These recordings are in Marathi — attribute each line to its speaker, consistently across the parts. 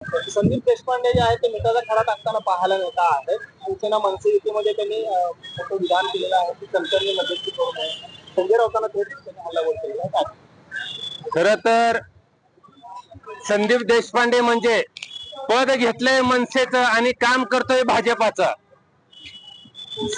Speaker 1: संदीप देशपांडे जे आहेत ते मिठाचा खडा टाकताना पाहायला मिळत आहे. शिवसेना मनसे युतीमध्ये त्यांनी मोठं विधान केलेलं आहे की कणकरनी मध्यस्थी करू नये. संजय राऊतांना थेट हल्लाबोल केलेला आहे.
Speaker 2: खर तर संदीप देशपांडे म्हणजे पद घेतलंय मनसेचं आणि काम करतोय भाजपाचं.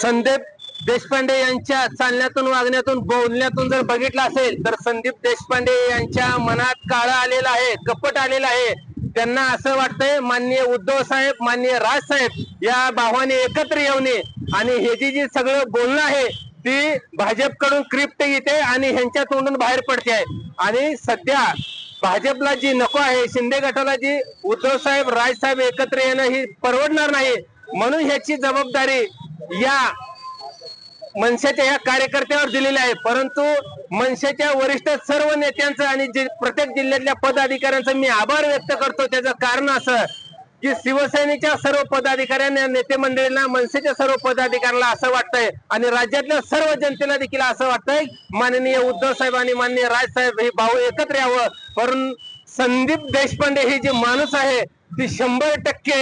Speaker 2: संदीप देशपांडे यांच्या चालण्यातून वागण्यातून बोलण्यातून जर बघितलं असेल तर संदीप देशपांडे यांच्या मनात काळं आलेलं आहे, कपट आलेलं आहे. त्यांना असं वाटतंय माननीय उद्धव साहेब, माननीय राज साहेब या भावाने एकत्र येऊने आणि हे जी सगळं बोलणं आहे ती भाजपकडून क्रिप्ट येते आणि ह्यांच्या तोंडून बाहेर पडते आहे. आणि सध्या भाजपला जी नको आहे, शिंदे गटाला जी उद्धव साहेब राज साहेब एकत्र येणं ही परवडणार नाही. म्हणून ह्याची जबाबदारी या मनसेच्या या कार्यकर्त्यावर दिलेले आहे. परंतु मनसेच्या वरिष्ठ सर्व नेत्यांचं आणि प्रत्येक जिल्ह्यातल्या पदाधिकाऱ्यांचं मी आभार व्यक्त करतो. त्याचं कारण असं की शिवसेनेच्या सर्व पदाधिकाऱ्यांना, नेते मंडळींना, मनसेच्या सर्व पदाधिकाऱ्यांना असं वाटतंय आणि राज्यातल्या सर्व जनतेला देखील असं वाटतंय माननीय उद्धव साहेब आणि माननीय राज साहेब हे भाऊ एकत्र यावं. परंतु संदीप देशपांडे हे जे माणूस आहे ती 100%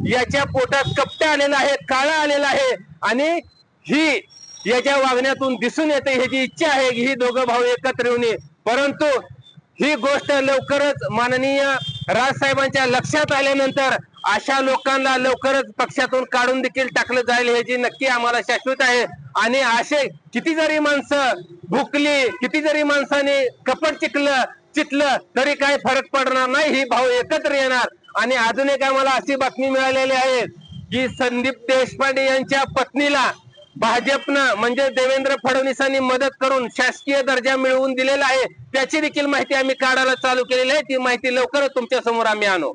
Speaker 2: याच्या पोटात कपटे आलेला आहे, काळा आलेला आहे आणि ही याच्या वागण्यातून दिसून येते. ह्याची इच्छा आहे की ही दोघं भाऊ एकत्र येऊन. परंतु ही गोष्ट लवकरच माननीय राजसाहेबांच्या लक्षात आल्यानंतर अशा लोकांना लवकरच पक्षातून काढून देखील टाकलं जाईल ह्याची नक्की आम्हाला शाश्वत आहे. आणि असे किती जरी माणसं भुकली, किती जरी माणसाने कपट चितलं तरी काही फरक पडणार नाही. ही भाऊ एकत्र येणार. आणि अजून एक आम्हाला अशी बातमी मिळालेली आहे की संदीप देशपांडे यांच्या पत्नीला भाजपनं म्हणजे देवेंद्र फडणवीसांनी मदत करून शासकीय दर्जा मिळवून दिलेला आहे. त्याची देखील माहिती आम्ही काढायला चालू केलेली आहे. ती माहिती लवकरच तुमच्या समोर आम्ही आणू.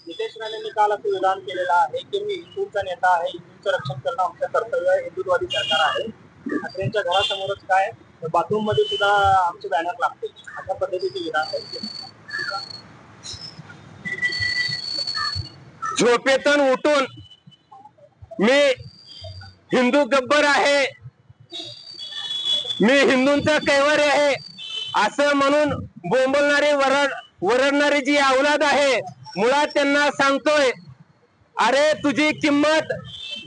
Speaker 1: नितेश राणेंनी काल असं विधान केलेलं आहे की मी हिंदूंचा नेता आहे, हिंदूंचं रक्षण करणं आमचं कर्तव्य आहे, हिंदुत्ववादी सरकार आहे. ठाकरेंच्या घरासमोरच काय बाथरूम मध्ये सुद्धा आमचे बॅनर लागते, अशा पद्धतीचे विधान आहे.
Speaker 2: झोपेतून उठून मी हिंदू गब्बर आहे, मी हिंदूंचा कैवारी आहे असं म्हणून बोंबलणारी वरडणारी जी औलाद आहे, मुळात त्यांना सांगतोय अरे तुझी किंमत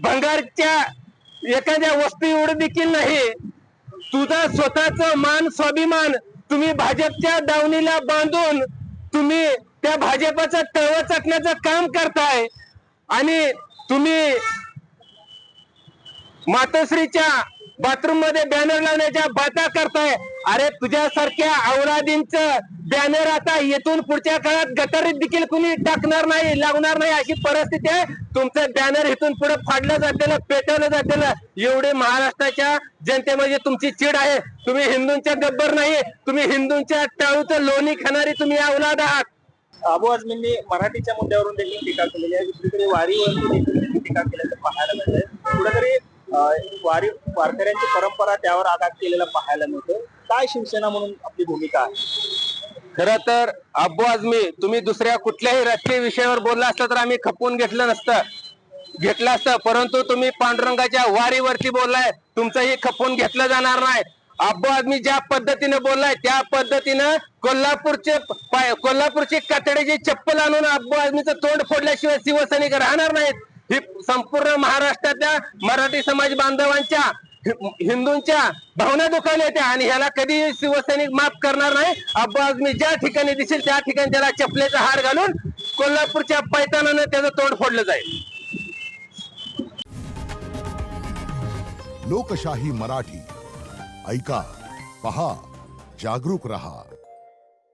Speaker 2: भंगारच्या एखाद्या वस्तू एवढी देखील नाही. तुझा स्वतःचा मान स्वाभिमान तुम्ही भाजपच्या दावणीला बांधून तुम्ही त्या भाजपाचं तळव चाटण्याचं काम करताय आणि तुम्ही मातोश्रीच्या बाथरूम मध्ये बॅनर लावण्याच्या बाता करताय. अरे तुझ्यासारख्या औलादींचं बॅनर आता येथून पुढच्या काळात गटारीत देखील कुणी टाकणार नाही, लावणार नाही अशी परिस्थिती आहे. तुमचं बॅनर इथून पुढे फाडलं जातेलं, पेटवलं जातेलं. एवढे महाराष्ट्राच्या जनतेमध्ये तुमची चिड आहे. तुम्ही हिंदूंच्या गब्बर नाही, तुम्ही हिंदूंच्या टाळूचं लोणी खाणारी तुम्ही औलाद आहात.
Speaker 1: अबू आझमींनी मराठीच्या मुद्द्यावरून देखील टीका केलेली आहे. दुसरीकडे वारीवरती देखील टीका केल्याचं पाहायला मिळतंय. कुठेतरी वारकऱ्यांची परंपरा त्यावर आघात केलेला पाहायला मिळतं. काय शिवसेना म्हणून आपली भूमिका आहे?
Speaker 2: खरं तर अब्बू आझमी तुम्ही दुसऱ्या कुठल्याही राजकीय विषयावर बोलला असता तर आम्ही खपवून घेतलं असतं. परंतु तुम्ही पांडुरंगाच्या वारीवरती बोललाय, तुमचंही खपवून घेतलं जाणार नाही. अब्बू आझमी ज्या पद्धतीने बोललाय त्या पद्धतीनं कोल्हापूरची कातडीची चप्पल आणून अब्बू आझमीचं तोंड फोडल्याशिवाय शिवसैनिक राहणार नाहीत. ही संपूर्ण महाराष्ट्रातल्या मराठी समाज बांधवांच्या, हिंदूंच्या भावना दुखावल्या होत्या आणि ह्याला कधी शिवसैनिक माफ करणार नाही. अब्बू आझमी ज्या ठिकाणी दिसेल त्या ठिकाणी त्याला चपलेचा हार घालून कोल्हापूरच्या पैतानानं त्याचं तोंड फोडलं जाईल.
Speaker 3: लोकशाही मराठी ऐका, पहा, जागरूक रहा.